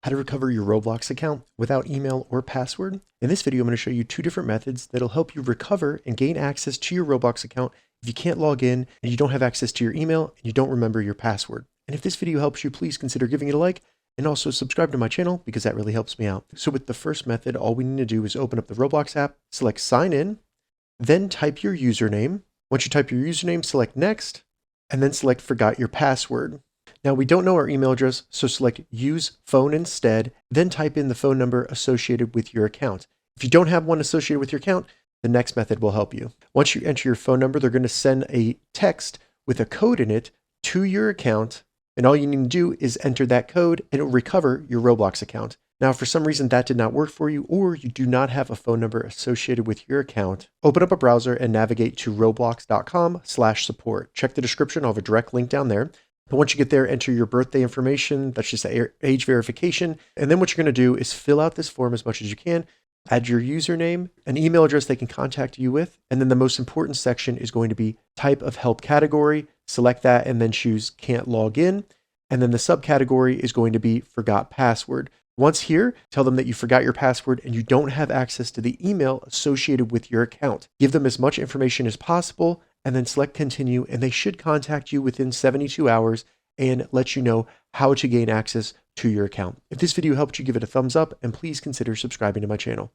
how to recover your Roblox account without email or password. In this video, I'm going to show you two different methods that'll help you recover and gain access to your Roblox account if you can't log in and you don't have access to your email and you don't remember your password. And if this video helps you, please consider giving it a like and also subscribe to my channel because that really helps me out. So with the first method, all we need to do is open up the Roblox app, select sign in, then type your username. Once you type your username, select next, and then select forgot your password. Now we don't know our email address, so select use phone instead, then type in the phone number associated with your account. If you don't have one associated with your account, the next method will help you. Once you enter your phone number, they're going to send a text with a code in it to your account, and all you need to do is enter that code and it will recover your Roblox account. Now, if for some reason that did not work for you, or you do not have a phone number associated with your account, open up a browser and navigate to roblox.com/support. Check the description, I'll have a direct link down there. But once you get there, enter your birthday information. That's just age verification. And then what you're going to do is fill out this form as much as you can, add your username, an email address they can contact you with. And then the most important section is going to be type of help category. Select that and then choose can't log in. And then the subcategory is going to be forgot password. Once here, tell them that you forgot your password and you don't have access to the email associated with your account. Give them as much information as possible and then select continue, and they should contact you within 72 hours and let you know how to gain access to your account. If this video helped you, give it a thumbs up and please consider subscribing to my channel.